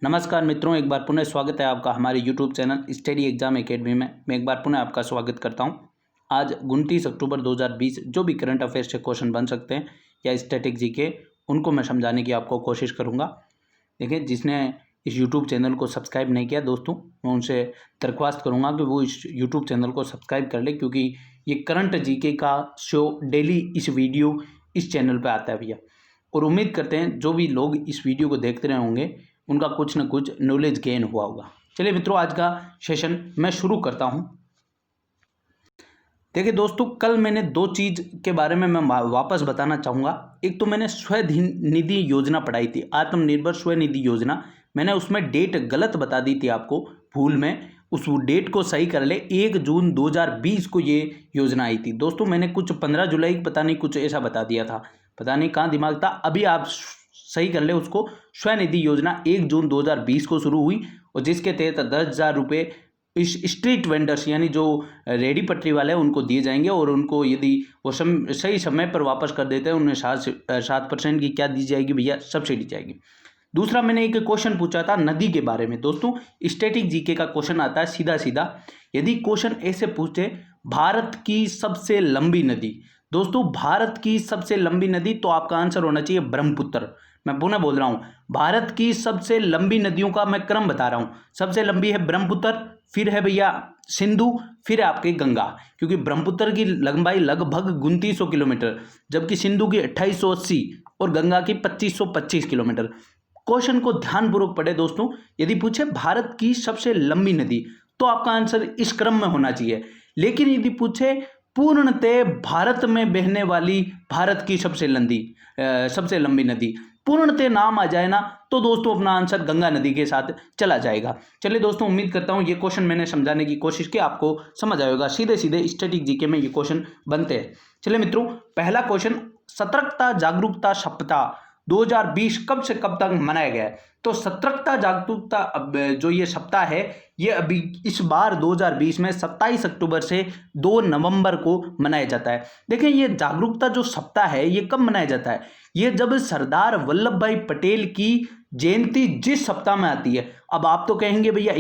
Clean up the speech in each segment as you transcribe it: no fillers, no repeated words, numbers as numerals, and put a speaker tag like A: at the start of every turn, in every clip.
A: नमस्कार मित्रों, एक बार पुनः स्वागत है आपका हमारे YouTube channel study exam academy में। मैं एक बार पुनः आपका स्वागत करता हूं। आज 29 अक्टूबर 2020 जो भी करंट अफेयर्स से क्वेश्चन बन सकते हैं या स्टैटिक जीके, उनको मैं समझाने की आपको कोशिश करूंगा। देखिए, जिसने इस यूट्यूब चैनल को सब्सक्राइब नहीं किया दोस्तों, मैं उनसे दरख्वास्त करूँगा कि वो इस यूट्यूब चैनल को सब्सक्राइब कर ले, क्योंकि ये करंट जीके का शो डेली इस वीडियो इस चैनल पर आता है भैया। और उम्मीद करते हैं जो भी लोग इस वीडियो को देखते रहे होंगे उनका कुछ न कुछ नॉलेज गेन हुआ होगा। चलिए मित्रों, आज का सेशन मैं शुरू करता हूं। देखिए दोस्तों, कल मैंने दो चीज़ के बारे में मैं वापस बताना चाहूँगा। एक तो मैंने स्वनिधि योजना पढ़ाई थी, आत्मनिर्भर स्वनिधि योजना। मैंने उसमें डेट गलत बता दी थी आपको, भूल में। उस डेट को सही कर ले, 1 जून 2020 को ये योजना आई थी दोस्तों। मैंने कुछ 15 जुलाई पता नहीं कुछ ऐसा बता दिया था, पता नहीं कहाँ दिमाग था। अभी आप सही कर ले उसको। स्वनिधि योजना 1 जून 2020 को शुरू हुई और जिसके तहत 10,000 रुपये इस स्ट्रीट वेंडर्स यानी जो रेडी पटरी वाले हैं उनको दिए जाएंगे। और उनको यदि वो सही समय पर वापस कर देते हैं, उन्हें 7% की क्या दी जाएगी भैया, सब्सिडी जाएगी। दूसरा, मैंने एक क्वेश्चन पूछा था नदी के बारे में दोस्तों। स्टैटिक जीके का क्वेश्चन आता है सीधा सीधा। यदि क्वेश्चन ऐसे पूछे, भारत की सबसे लंबी नदी, दोस्तों भारत की सबसे लंबी नदी, तो आपका आंसर होना चाहिए ब्रह्मपुत्र। मैं पुनः बोल रहा हूं, भारत की सबसे लंबी नदियों का मैं क्रम बता रहा हूं। सबसे लंबी है ब्रह्मपुत्र, फिर है भैया सिंधु, फिर है आपके गंगा। क्योंकि ब्रह्मपुत्र की लंबाई लगभग 2900 किलोमीटर, जबकि सिंधु की 2880 और गंगा की 2525 किलोमीटर। क्वेश्चन को ध्यानपूर्वक पढ़े दोस्तों। यदि पूछे भारत की सबसे लंबी नदी, तो आपका आंसर इस क्रम में होना चाहिए। लेकिन यदि पूछे पूर्णतः भारत में बहने वाली भारत की सबसे लंबी नदी, पूर्णतः नाम आ जाए ना, तो दोस्तों अपना आंसर गंगा नदी के साथ चला जाएगा। चलिए दोस्तों, उम्मीद करता हूं ये क्वेश्चन मैंने समझाने की कोशिश की, आपको समझ आएगा। सीधे सीधे स्टैटिक जीके में ये क्वेश्चन बनते हैं। चलिए मित्रों, पहला क्वेश्चन, सतर्कता जागरूकता सप्ताह 2020 कब से कब तक मनाया गया है? तो सतर्कता जागरूकता जो ये सप्ताह है, ये अभी इस बार 2020 में 27 अक्टूबर से 2 नवंबर को मनाया जाता है। देखिए, ये जागरूकता जो सप्ताह है ये कब मनाया जाता है? ये जब सरदार वल्लभ भाई पटेल की जयंती जिस सप्ताह में आती है। अब आप तो कहेंगे भैया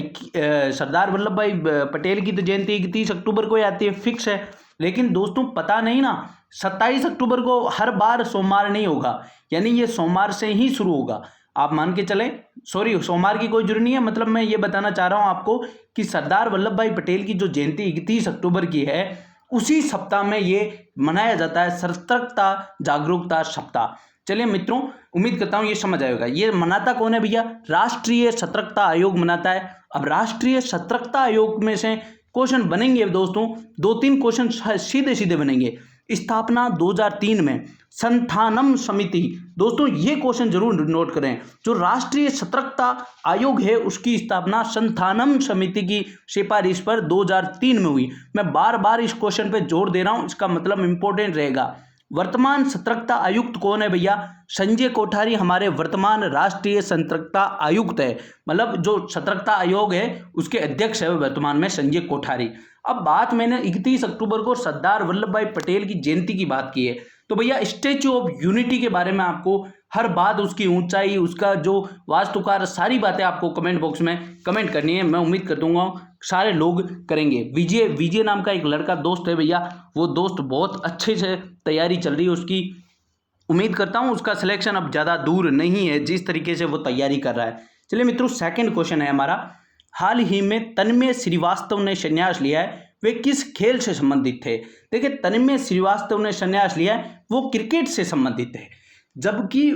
A: सरदार वल्लभ भाई पटेल की तो जयंती 31 अक्टूबर को ही आती है, फिक्स है। लेकिन दोस्तों पता नहीं ना, 27 अक्टूबर को हर बार सोमवार नहीं होगा, यानी ये सोमवार से ही शुरू होगा। आप मान के चलें, सॉरी सोमवार की कोई जरूरत नहीं है। मतलब मैं ये बताना चाह रहा हूं आपको कि सरदार वल्लभ भाई पटेल की जो जयंती 31 अक्टूबर की है, उसी सप्ताह में ये मनाया जाता है सतर्कता जागरूकता सप्ताह। चलिए मित्रों, उम्मीद करता हूं ये समझ आएगा। ये मनाता कौन है भैया? राष्ट्रीय सतर्कता आयोग मनाता है। अब राष्ट्रीय सतर्कता आयोग में से क्वेश्चन बनेंगे दोस्तों, 2-3 क्वेश्चन सीधे सीधे बनेंगे। स्थापना 2003 में, संथानम समिति, दोस्तों ये क्वेश्चन जरूर नोट करें। जो राष्ट्रीय सतर्कता आयोग है उसकी स्थापना संथानम समिति की सिफारिश पर 2003 में हुई। मैं बार बार इस क्वेश्चन पे जोर दे रहा हूं, इसका मतलब इंपॉर्टेंट रहेगा। वर्तमान सतर्कता आयुक्त कौन है भैया? संजय कोठारी हमारे वर्तमान राष्ट्रीय सतर्कता आयुक्त है। मतलब जो सतर्कता आयोग है उसके अध्यक्ष है वर्तमान में संजय कोठारी। अब बात मैंने 31 अक्टूबर को सरदार वल्लभ भाई पटेल की जयंती की बात की है, तो भैया स्टैच्यू ऑफ यूनिटी के बारे में आपको हर बात, उसकी ऊंचाई, उसका जो वास्तुकार, सारी बातें आपको कमेंट बॉक्स में कमेंट करनी है। मैं उम्मीद कर दूंगा सारे लोग करेंगे। विजय नाम का एक लड़का दोस्त है भैया, वो दोस्त बहुत अच्छे से तैयारी चल रही है उसकी। उम्मीद करता हूँ उसका सिलेक्शन अब ज़्यादा दूर नहीं है, जिस तरीके से वो तैयारी कर रहा है। चलिए मित्रों, सेकंड क्वेश्चन है हमारा। हाल ही में तन्मय श्रीवास्तव ने संन्यास लिया है, वे किस खेल से संबंधित थे? देखिए, तन्मय श्रीवास्तव ने संन्यास लिया है, वो क्रिकेट से संबंधित है। जबकि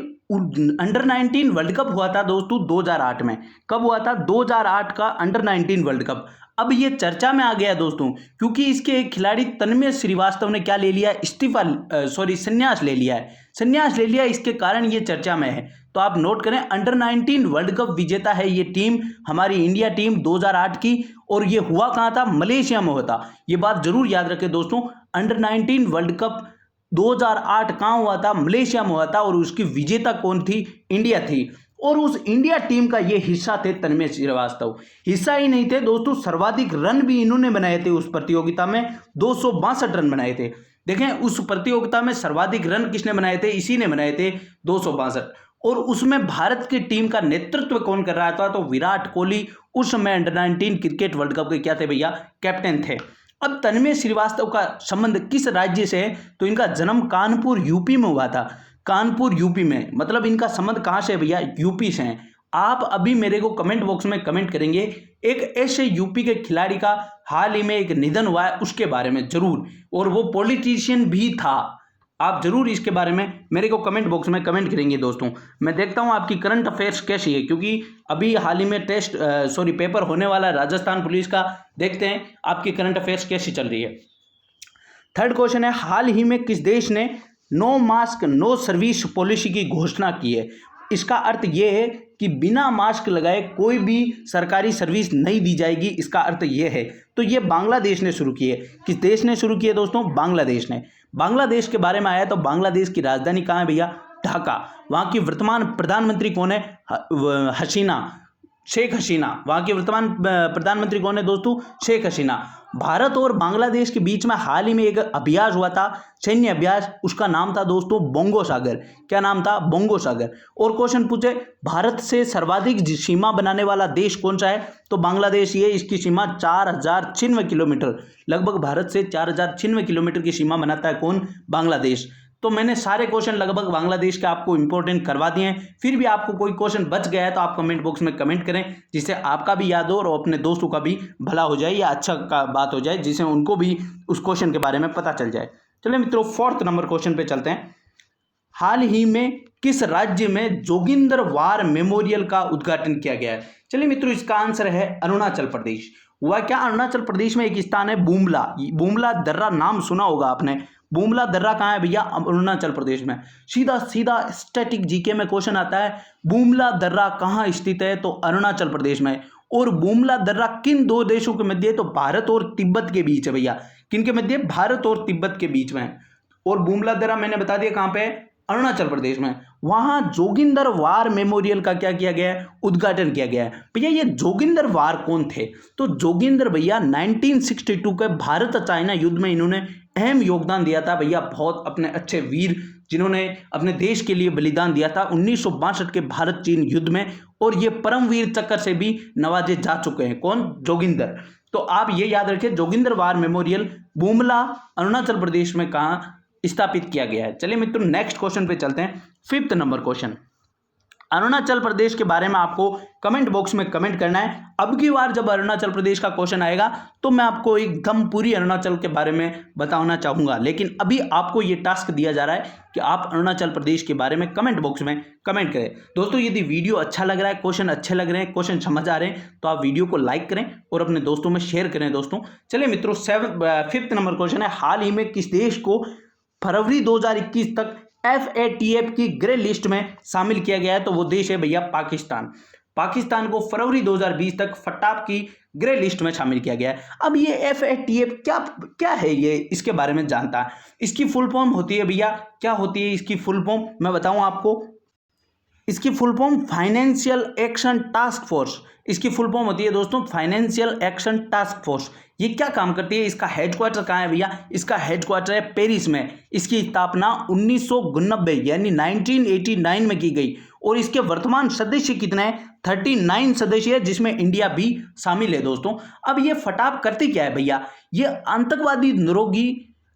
A: अंडर 19 वर्ल्ड कप हुआ था दोस्तों 2008 में। कब हुआ था? 2008 का अंडर 19 वर्ल्ड कप। अब ये चर्चा में आ गया दोस्तों, क्योंकि इसके एक खिलाड़ी तन्मय श्रीवास्तव ने क्या ले लिया? संन्यास ले लिया है। संन्यास ले लिया, इसके कारण ये चर्चा में है। तो आप नोट करें, अंडर 19 वर्ल्ड कप विजेता है ये टीम, हमारी इंडिया टीम 2008 की। और ये हुआ कहाँ था? मलेशिया में हुआ था। ये बात जरूर याद रखें दोस्तों, अंडर 19 वर्ल्ड कप 2008 कहाँ हुआ था? मलेशिया में हुआ था। और उसकी विजेता कौन थी? इंडिया थी। और उस इंडिया टीम का ये हिस्सा थे तन्मय श्रीवास्तव। हिस्सा ही नहीं थे दोस्तों, सर्वाधिक रन भी इन्होंने बनाए थे उस प्रतियोगिता में, 262 रन बनाए थे। देखें, उस प्रतियोगिता में सर्वाधिक रन किसने बनाए थे? इसी ने बनाए थे, 262। और उसमें भारत की टीम का नेतृत्व कौन कर रहा था? तो विराट कोहली उस समय अंडर-19 क्रिकेट वर्ल्ड कप के क्या थे भैया? कैप्टन थे। अब तन्मय श्रीवास्तव का संबंध किस राज्य से है? तो इनका जन्म कानपुर यूपी में हुआ था। कानपुर यूपी में, मतलब इनका संबंध कहाँ से है भैया? यूपी से है। आप अभी मेरे को कमेंट बॉक्स में कमेंट करेंगे एक ऐसे यूपी के खिलाड़ी का हाल ही में एक निधन हुआ है उसके बारे में जरूर, और वो पॉलिटिशियन भी था। आप जरूर इसके बारे में मेरे को कमेंट बॉक्स में कमेंट करेंगे दोस्तों। मैं देखता हूं आपकी करंट अफेयर्स कैसी है, क्योंकि अभी हाल ही में पेपर होने वाला है राजस्थान पुलिस का। देखते हैं आपकी करंट अफेयर्स कैसी चल रही है। थर्ड क्वेश्चन है, हाल ही में किस देश ने no mask no service policy की घोषणा की है? इसका अर्थ यह है कि बिना मास्क लगाए कोई भी सरकारी सर्विस नहीं दी जाएगी, इसका अर्थ यह है। तो ये बांग्लादेश ने शुरू की है। किस देश ने शुरू की है दोस्तों? बांग्लादेश ने। बांग्लादेश के बारे में आया तो बांग्लादेश की राजधानी कहाँ है भैया? ढाका। वहाँ की वर्तमान प्रधानमंत्री कौन है? शेख हसीना। वहाँ की वर्तमान प्रधानमंत्री कौन है दोस्तों? शेख हसीना। भारत और बांग्लादेश के बीच में हाल ही में एक अभ्यास हुआ था, सैन्य अभ्यास, उसका नाम था दोस्तों बोंगो सागर। क्या नाम था? बोंगो सागर। और क्वेश्चन पूछे, भारत से सर्वाधिक सीमा बनाने वाला देश कौन सा है? तो बांग्लादेश। ये इसकी सीमा 4096 किलोमीटर, लगभग भारत से 4096 किलोमीटर की सीमा बनाता है कौन? बांग्लादेश। तो मैंने सारे क्वेश्चन लगभग बांग्लादेश के आपको इंपॉर्टेंट करवा दिए हैं। फिर भी आपको कोई क्वेश्चन बच गया है तो आप कमेंट बॉक्स में कमेंट करें, जिससे आपका भी याद हो और अपने दोस्तों का भी भला हो जाए या अच्छा का बात हो जाए, जिससे उनको भी उस क्वेश्चन के बारे में पता चल जाए। चलिए मित्रों, फोर्थ नंबर क्वेश्चन पे चलते हैं। हाल ही में किस राज्य में जोगिंदर वार मेमोरियल का उद्घाटन किया गया है? चलिए मित्रों, इसका आंसर है अरुणाचल प्रदेश। हुआ क्या? अरुणाचल प्रदेश में एक स्थान है बुमला। बुमला दर्रा नाम सुना होगा आपने। बुमला दर्रा कहाँ है भैया? अरुणाचल प्रदेश में। सीधा सीधा स्टैटिक जीके में क्वेश्चन आता है, बुमला दर्रा कहाँ स्थित है? तो अरुणाचल प्रदेश में। और बुमला दर्रा किन दो देशों के मध्य है? तो भारत और तिब्बत के बीच है भैया। किन के मध्य? भारत और तिब्बत के बीच में। और बुमला दर्रा मैंने बता दिया कहाँ पे है? अरुणाचल प्रदेश में। वहां जोगिंदर वार मेमोरियल का क्या किया गया है? उद्घाटन किया गया है। भैया ये जोगिंदर वार कौन थे? तो जोगिंदर भैया 1962 के भारत चाइना युद्ध में इन्होंने अहम योगदान दिया था भैया। बहुत अपने अच्छे वीर जिन्होंने अपने देश के लिए बलिदान दिया था 1962 के भारत चीन युद्ध में, और ये परमवीर चक्र से भी नवाजे जा चुके हैं। कौन? जोगिंदर। तो आप ये याद रखिए, जोगिंदर वार मेमोरियल बुमला अरुणाचल प्रदेश में कहाँ स्थापित किया गया है। चलिए मित्रों, नेक्स्ट क्वेश्चन पे चलते हैं। Fifth number question, Arunachal Pradesh के बारे में आपको कमेंट बॉक्स में कमेंट करना है। अब की बार जब अरुणाचल प्रदेश का क्वेश्चन आएगा तो मैं आपको एकदम पूरी अरुणाचल के बारे में बताना चाहूंगा, लेकिन अभी आपको ये टास्क दिया जा रहा है कि आप अरुणाचल प्रदेश के बारे में कमेंट बॉक्स में कमेंट करें। दोस्तों, यदि वीडियो अच्छा लग रहा है, क्वेश्चन अच्छे लग रहे हैं, क्वेश्चन समझ आ रहे हैं, तो आप वीडियो को लाइक करें और अपने दोस्तों में शेयर करें दोस्तों। चलिए मित्रों, फिफ्थ नंबर क्वेश्चन है, हाल ही में किस देश को फरवरी 2021 तक FATF की ग्रे लिस्ट में शामिल किया गया है? तो वो देश है भैया पाकिस्तान। पाकिस्तान को फरवरी 2020 तक फटाप की ग्रे लिस्ट में शामिल किया गया है। अब ये FATF क्या है, ये इसके बारे में जानता है। इसकी फुल फॉर्म होती है भैया, क्या होती है इसकी फुल फॉर्म? मैं बताऊं आपको, इसकी full form financial action task force. इसकी फुल फॉर्म होती है दोस्तों फाइनेंशियल एक्शन टास्क फोर्स। ये क्या काम करती है? इसका हेडक्वार्टर कहाँ है भैया? इसका हेडक्वार्टर है पेरिस में। इसकी स्थापना 1989 यानी 1989 में की गई, और इसके वर्तमान सदस्य कितने हैं? 39 सदस्य है, जिसमें इंडिया भी शामिल है दोस्तों। अब ये फटाप करती क्या है भैया? ये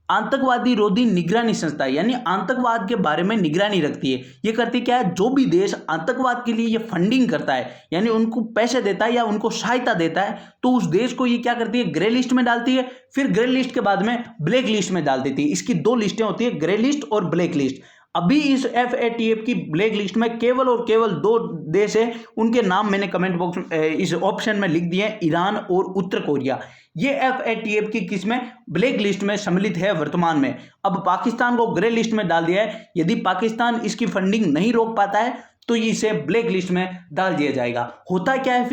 A: आतंकवादी रोधी निगरानी संस्था है, यानी आतंकवाद के बारे में निगरानी रखती है। ये करती क्या है? जो भी देश आतंकवाद के लिए ये फंडिंग करता है, यानी उनको पैसे देता है या उनको सहायता देता है, तो उस देश को ये क्या करती है? ग्रे लिस्ट में डालती है। फिर ग्रे लिस्ट के बाद में ब्लैक लिस्ट में डाल देती है। इसकी दो लिस्टें होती है, ग्रे लिस्ट और ब्लैक लिस्ट। अभी इस FATF की ब्लैक लिस्ट में केवल और केवल दो देश है, उनके नाम मैंने कमेंट बॉक्स में इस ऑप्शन में लिख दिए हैं, ईरान और उत्तर कोरिया। ये FATF की किसमें? ब्लैक लिस्ट में सम्मिलित है वर्तमान में। अब पाकिस्तान को ग्रे लिस्ट में डाल दिया है। यदि पाकिस्तान इसकी फंडिंग नहीं रोक पाता है तो इसे ब्लैक लिस्ट में डाल दिया जाएगा। होता क्या है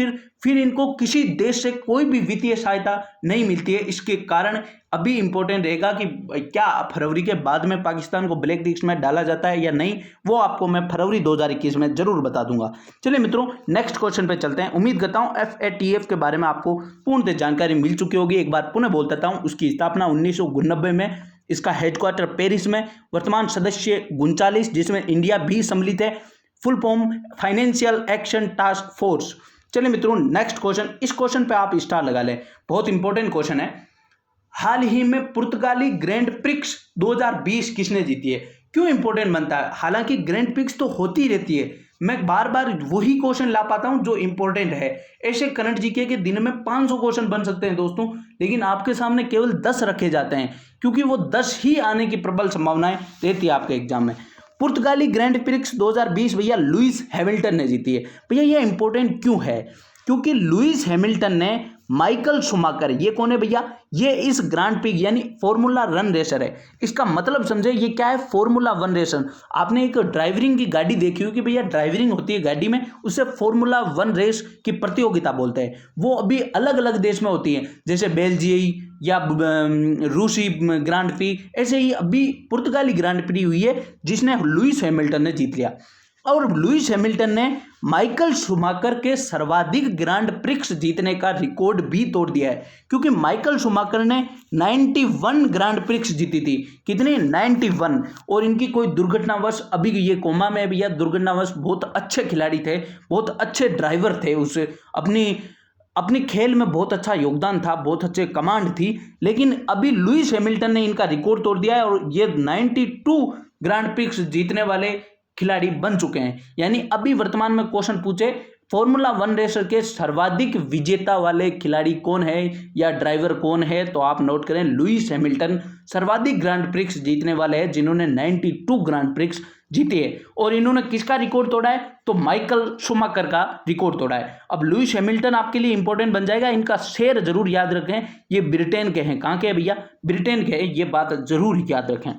A: फिर इनको किसी देश से कोई भी वित्तीय सहायता नहीं मिलती है। इसके कारण अभी इंपॉर्टेंट रहेगा कि क्या फरवरी के बाद में पाकिस्तान को ब्लैक लिस्ट में डाला जाता है या नहीं, वो आपको मैं फरवरी 2021 में जरूर बता दूंगा। चलिए मित्रों, नेक्स्ट क्वेश्चन पे चलते हैं। उम्मीद करता हूं FATF के बारे में आपको पूर्णतः जानकारी मिल चुकी होगी। एक बार पुनः बोल देता हूं, उसकी स्थापना 1989 में, इसका हेडक्वार्टर पेरिस में, वर्तमान सदस्य 39 जिसमें इंडिया भी सम्मिलित है। Full form financial action task force. चलिए मित्रों नेक्स्ट क्वेश्चन, इस क्वेश्चन पे आप स्टार लगा लें, बहुत इंपॉर्टेंट क्वेश्चन है। हाल ही में पुर्तगाली ग्रैंड प्रिक्स 2020 किसने जीती है? क्यों इंपॉर्टेंट बनता है? हालांकि ग्रैंड प्रिक्स तो होती रहती है, मैं बार बार वही क्वेश्चन ला पाता हूं जो इंपॉर्टेंट है। ऐसे करंट जीके के दिन में 500 क्वेश्चन बन सकते हैं दोस्तों, लेकिन आपके सामने केवल 10 रखे जाते हैं, क्योंकि वो 10 ही आने की प्रबल संभावनाएं रहती है आपके एग्जाम में। पुर्तगाली ग्रैंड प्रिक्स 2020 भैया लुइस हैमिल्टन ने जीती है। भैया ये इंपॉर्टेंट क्यों है? क्योंकि लुइस हैमिल्टन ने माइकल शूमाकर, ये कौन है भैया? ये इस ग्रांड प्रिक्स यानी फॉर्मूला रन रेसर है। इसका मतलब समझे, ये क्या है? Formula one racer. आपने एक ड्राइवरिंग की गाड़ी देखी होगी भैया, ड्राइवरिंग होती है गाड़ी में, उसे फॉर्मूला वन रेस की प्रतियोगिता बोलते हैं। वो अभी अलग अलग देश में होती है, जैसे बेल्जियम या रूसी ग्रांड प्रिक्स, ऐसे ही अभी पुर्तगाली ग्रांड प्रिक्स हुई है जिसने लुइस हैमिल्टन ने जीत लिया। और लुइस हैमिल्टन ने माइकल शूमाकर के सर्वाधिक ग्रांड प्रिक्स जीतने का रिकॉर्ड भी तोड़ दिया है, क्योंकि माइकल शूमाकर ने 91 ग्रांड प्रिक्स जीती थी। कितनी? 91। और इनकी कोई दुर्घटनावश, अभी ये कोमा में भी है, दुर्घटनावश बहुत अच्छे खिलाड़ी थे, बहुत अच्छे ड्राइवर थे, उसे अपनी खेल में बहुत अच्छा योगदान था, बहुत अच्छे कमांड थी, लेकिन अभी लुइस हैमिल्टन ने इनका रिकॉर्ड तोड़ दिया है और ये 92 ग्रांड प्रिक्स जीतने वाले खिलाड़ी बन चुके हैं। यानी अभी वर्तमान में क्वेश्चन पूछे फॉर्मूला वन रेसर के सर्वाधिक विजेता वाले खिलाड़ी कौन है या ड्राइवर कौन है, तो आप नोट करें लुइस हैमिल्टन सर्वाधिक ग्रांड प्रिक्स जीतने वाले हैं, जिन्होंने 92 ग्रांड प्रिक्स जीते है। और इन्होंने किसका रिकॉर्ड तोड़ा है? तो माइकल शूमाकर का रिकॉर्ड तोड़ा है। अब लुइस हैमिल्टन आपके लिए इंपॉर्टेंट बन जाएगा, इनका शेर जरूर याद रखें, ये ब्रिटेन के हैं। कहाँ के हैं भैया? ब्रिटेन के हैं, ये बात जरूर याद रखें।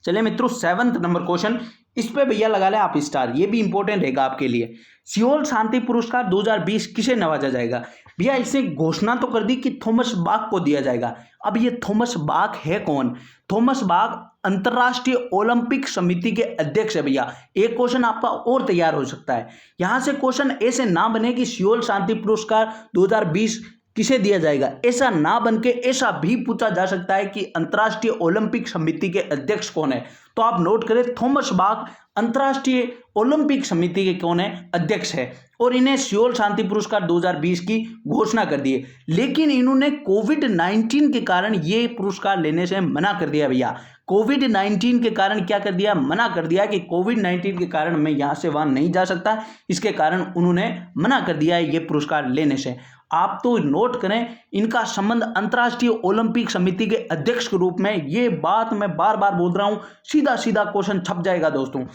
A: चलिए मित्रों 7वां नंबर क्वेश्चन, इस पे भैया लगा लें आप स्टार, ये भी इंपॉर्टेंट रहेगा आपके लिए। सियोल शांति पुरस्कार 2020 किसे नवाजा जाएगा? भैया इसे घोषणा तो कर दी कि थॉमस बाक को दिया जाएगा। अब ये थॉमस बाक है कौन? थॉमस बाक अंतर्राष्ट्रीय ओलंपिक समिति के अध्यक्ष है भैया। एक क्वेश्चन आपका और तैयार हो सकता है, यहां से क्वेश्चन ऐसे ना बने कि सियोल शांति पुरस्कार 2020 किसे दिया जाएगा, ऐसा ना बनके ऐसा भी पूछा जा सकता है कि अंतर्राष्ट्रीय ओलंपिक समिति के अध्यक्ष कौन है। तो आप नोट करें थॉमस बाक अंतर्राष्ट्रीय ओलंपिक समिति के कौन है? अध्यक्ष है, और इन्हें सियोल शांति पुरस्कार 2020 की घोषणा कर दी है। लेकिन इन्होंने कोविड-19 के कारण ये पुरस्कार लेने से मना कर दिया भैया। कोविड-19 के कारण क्या कर दिया? मना कर दिया कि कोविड-19 के कारण मैं यहाँ से वहाँ नहीं जा सकता, इसके कारण उन्होंने मना कर दिया है ये पुरस्कार लेने से। आप तो नोट करें, इनका संबंध अंतर्राष्ट्रीय ओलंपिक समिति के अध्यक्ष के रूप में, ये बात मैं बार बार बोल रहा हूं, सीधा सीधा क्वेश्चन छप जाएगा दोस्तों।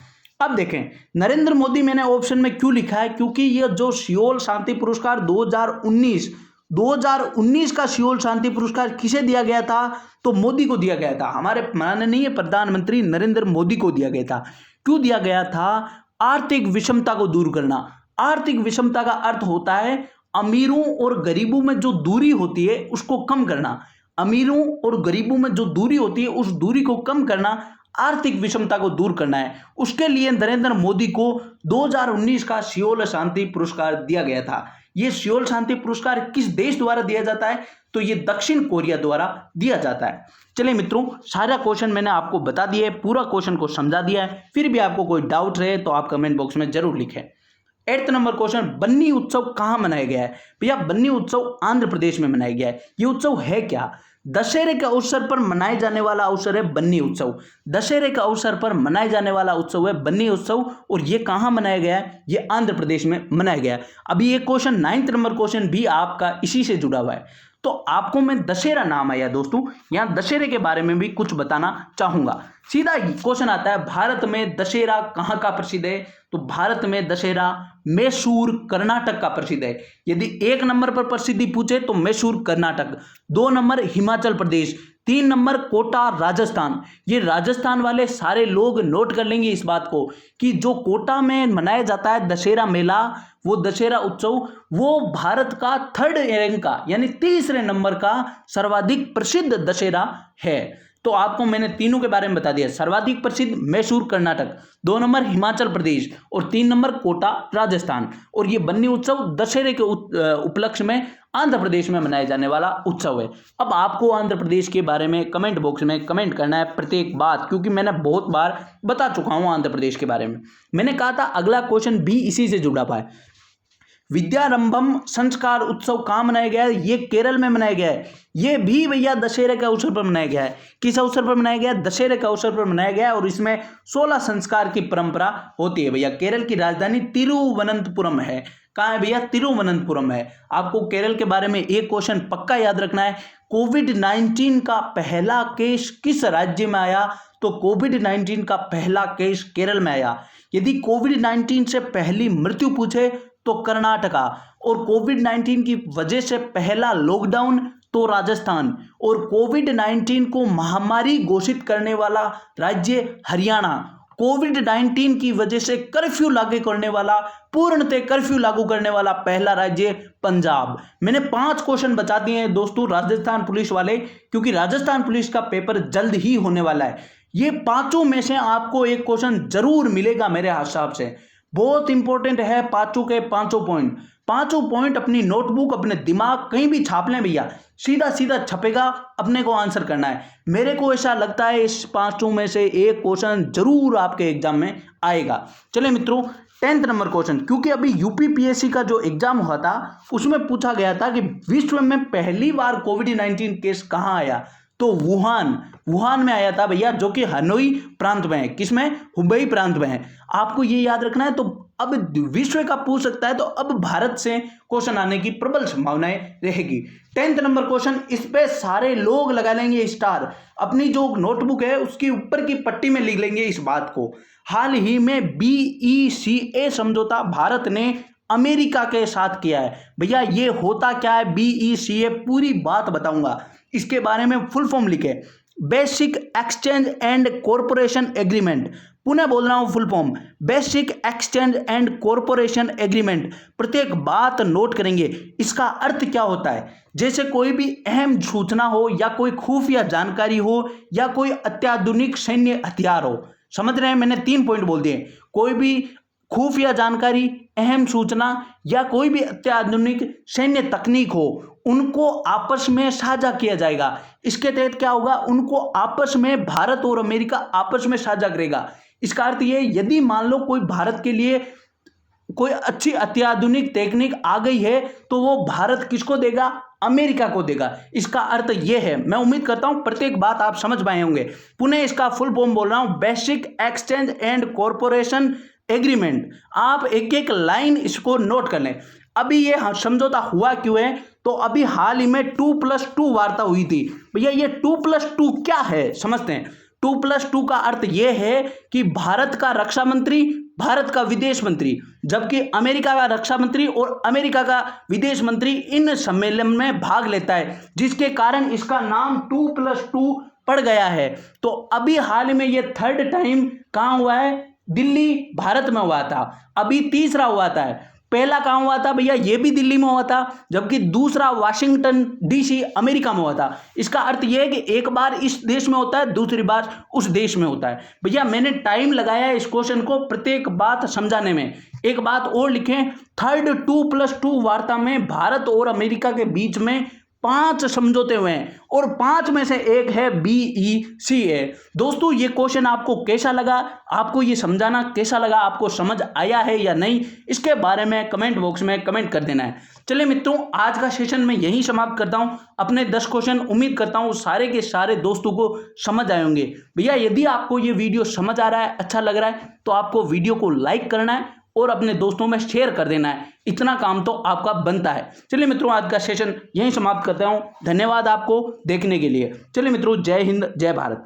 A: अब देखें नरेंद्र मोदी मैंने ऑप्शन में क्यों लिखा है, क्योंकि ये जो सियोल शांति पुरस्कार 2019 का सियोल शांति पुरस्कार किसे दिया गया था? तो मोदी को दिया गया था, हमारे माननीय प्रधानमंत्री नरेंद्र मोदी को दिया गया था। क्यों दिया गया था? आर्थिक विषमता को दूर करना। आर्थिक विषमता का अर्थ होता है अमीरों और गरीबों में जो दूरी होती है उसको कम करना। अमीरों और गरीबों में जो दूरी होती है उस दूरी को कम करना, आर्थिक विषमता को दूर करना है। उसके लिए नरेंद्र मोदी को 2019 का सियोल शांति पुरस्कार दिया गया था। ये सियोल शांति पुरस्कार किस देश द्वारा दिया जाता है? तो ये दक्षिण कोरिया द्वारा दिया जाता है। चलिए मित्रों सारा क्वेश्चन मैंने आपको बता दिया है, पूरा क्वेश्चन को समझा दिया है। फिर भी आपको कोई डाउट रहे तो आप कमेंट बॉक्स में जरूर लिखें। 8वां नंबर क्वेश्चन, बन्नी उत्सव कहाँ मनाया गया है? भैया बन्नी उत्सव आंध्र प्रदेश में मनाया गया है। ये उत्सव है क्या? दशहरे के अवसर पर मनाए जाने वाला अवसर है बन्नी उत्सव। दशहरे के अवसर पर मनाए जाने वाला उत्सव है बन्नी उत्सव, और ये कहाँ मनाया गया है? ये आंध्र प्रदेश में मनाया गया है। अभी ये क्वेश्चन 9वां नंबर क्वेश्चन भी आपका इसी से जुड़ा हुआ है। तो आपको मैं दशहरा नाम आया दोस्तों, यहाँ दशहरे के बारे में भी कुछ बताना चाहूंगा। सीधा क्वेश्चन आता है, भारत में दशहरा कहाँ का प्रसिद्ध है? तो भारत में दशहरा मैसूर कर्नाटक का प्रसिद्ध है। यदि 1 नंबर पर प्रसिद्धि पूछे तो मैसूर कर्नाटक, 2 नंबर हिमाचल प्रदेश, 3 नंबर कोटा राजस्थान। ये राजस्थान वाले सारे लोग नोट कर लेंगे इस बात को कि जो कोटा में मनाया जाता है दशहरा मेला, वो दशहरा उत्सव, वो भारत का 3rd रैंक का यानी 3रे नंबर का सर्वाधिक प्रसिद्ध दशहरा है। तो तो आपको मैंने तीनों के बारे में बता दिया। सर्वाधिक प्रसिद्ध मैसूर कर्नाटक, 2 नंबर हिमाचल प्रदेश और 3 नंबर कोटा राजस्थान। और ये बन्नी उत्सव दशहरे के उपलक्ष्य में आंध्र प्रदेश में मनाया जाने वाला उत्सव है। अब आपको आंध्र प्रदेश के बारे में कमेंट बॉक्स में कमेंट करना है प्रत्येक बात, क्योंकि मैंने बहुत बार बता चुका हूं आंध्र प्रदेश के बारे में। मैंने कहा था अगला क्वेश्चन भी इसी से जुड़ा हुआ है। विद्यारंभम संस्कार उत्सव कहाँ मनाया गया है? ये केरल में मनाया गया है। ये भी भैया दशहरे के अवसर पर मनाया गया है। किस अवसर पर मनाया गया है? दशहरे के अवसर पर मनाया गया है। और इसमें 16 संस्कार की परंपरा होती है भैया। केरल की राजधानी तिरुवनंतपुरम है। कहाँ है भैया? तिरुवनंतपुरम है। आपको केरल के बारे में एक क्वेश्चन पक्का याद रखना है। कोविड-19 का पहला केस किस राज्य में आया? तो कोविड-19 का पहला केस केरल में आया। यदि कोविड-19 से पहली मृत्यु पूछे तो कर्नाटका, और कोविड-19 की वजह से पहला लॉकडाउन तो राजस्थान, और कोविड-19 को महामारी घोषित करने वाला राज्य हरियाणा, कोविड-19 की वजह से कर्फ्यू लागू करने वाला, पूर्णतः कर्फ्यू लागू करने वाला पहला राज्य पंजाब। मैंने 5 क्वेश्चन बता दिए हैं दोस्तों राजस्थान पुलिस वाले, क्योंकि राजस्थान पुलिस का पेपर जल्द ही होने वाला है। ये पांचों में से आपको एक क्वेश्चन जरूर मिलेगा मेरे हिसाब से। बहुत इंपॉर्टेंट है पांचों के पांचों पॉइंट अपनी नोटबुक, अपने दिमाग कहीं भी छाप लें भैया, सीधा सीधा छपेगा, अपने को आंसर करना है। मेरे को ऐसा लगता है इस पांचों में से एक क्वेश्चन जरूर आपके एग्जाम में आएगा। चलिए मित्रों, 10th नंबर क्वेश्चन, क्योंकि अभी यूपीपीएससी का जो एग्जाम हुआ था उसमें पूछा गया था कि विश्व में पहली बार कोविड-19 केस कहाँ आया? तो वुहान में आया था भैया, जो कि हनोई प्रांत में है। किसमें? हुबेई प्रांत में है। आपको ये याद रखना है। तो अब विश्व का पूछ सकता है, तो अब भारत से क्वेश्चन आने की प्रबल संभावनाएं रहेगी। 10th नंबर क्वेश्चन, इस पे सारे लोग लगा लेंगे स्टार, अपनी जो नोटबुक है उसकी ऊपर की पट्टी में लिख लेंगे इस बात को। हाल ही में BECA समझौता भारत ने अमेरिका के साथ किया है। भैया ये होता क्या है BECA? पूरी बात बताऊंगा। इसके बारे में फुल फॉर्म लिखे, basic exchange and corporation agreement. पुनः बोल रहा हूं full form, basic exchange and corporation agreement. प्रत्येक बात नोट करेंगे। इसका अर्थ क्या होता है? जैसे कोई भी अहम सूचना हो, या कोई खुफिया जानकारी हो, या कोई अत्याधुनिक सैन्य हथियार हो। समझ रहे हैं? मैंने 3 पॉइंट बोल दिए। कोई भी खुफिया जानकारी, अहम सूचना, या कोई भी अत्याधुनिक सैन्य तकनीक हो, उनको आपस में साझा किया जाएगा। इसके तहत क्या होगा? उनको आपस में, भारत और अमेरिका आपस में साझा करेगा। इसका अर्थ ये, यदि मान लो कोई भारत के लिए कोई अच्छी अत्याधुनिक टेक्निक आ गई है, तो वो भारत किसको देगा? अमेरिका को देगा। इसका अर्थ ये है। मैं उम्मीद करता हूं प्रत्येक बात आप समझ पाए होंगे। पुनः इसका फुल फॉर्म बोल रहा हूं, basic exchange and corporation agreement. आप एक एक लाइन इसको नोट कर लें। अभी ये समझौता हुआ क्यों है? तो अभी हाल ही में 2+2 वार्ता हुई थी। भैया ये 2+2 क्या है समझते हैं। 2+2 का अर्थ यह है कि भारत का रक्षा मंत्री, भारत का विदेश मंत्री, जबकि अमेरिका का रक्षा मंत्री और अमेरिका का विदेश मंत्री इन सम्मेलन में भाग लेता है, जिसके कारण इसका नाम 2+2 पड़ गया है। तो अभी हाल में ये 3rd टाइम कहां हुआ है? दिल्ली भारत में हुआ था। अभी तीसरा हुआ था। पहला कहां हुआ था भैया? ये भी दिल्ली में हुआ था, जबकि दूसरा वाशिंगटन DC अमेरिका में हुआ था। इसका अर्थ यह है कि एक बार इस देश में होता है, दूसरी बार उस देश में होता है। भैया मैंने टाइम लगाया है इस क्वेश्चन को प्रत्येक बात समझाने में। एक बात और लिखें, 3rd 2+2 वार्ता में भारत और अमेरिका के बीच में 5 समझौते हुए हैं, और 5 में से एक है BECA। दोस्तों ये क्वेश्चन आपको कैसा लगा? आपको ये समझाना कैसा लगा? आपको समझ आया है या नहीं? इसके बारे में कमेंट बॉक्स में कमेंट कर देना है। चलिए मित्रों, आज का सेशन मैं यहीं समाप्त करता हूं। अपने 10 क्वेश्चन उम्मीद करता हूं सारे के सारे दोस्तों को समझ आए होंगे। भैया यदि आपको ये वीडियो समझ आ रहा है, अच्छा लग रहा है, तो आपको वीडियो को लाइक करना है और अपने दोस्तों में शेयर कर देना है। इतना काम तो आपका बनता है। चलिए मित्रों, आज का सेशन यहीं समाप्त करता हूं। धन्यवाद आपको देखने के लिए। चलिए मित्रों, जय हिंद, जय भारत।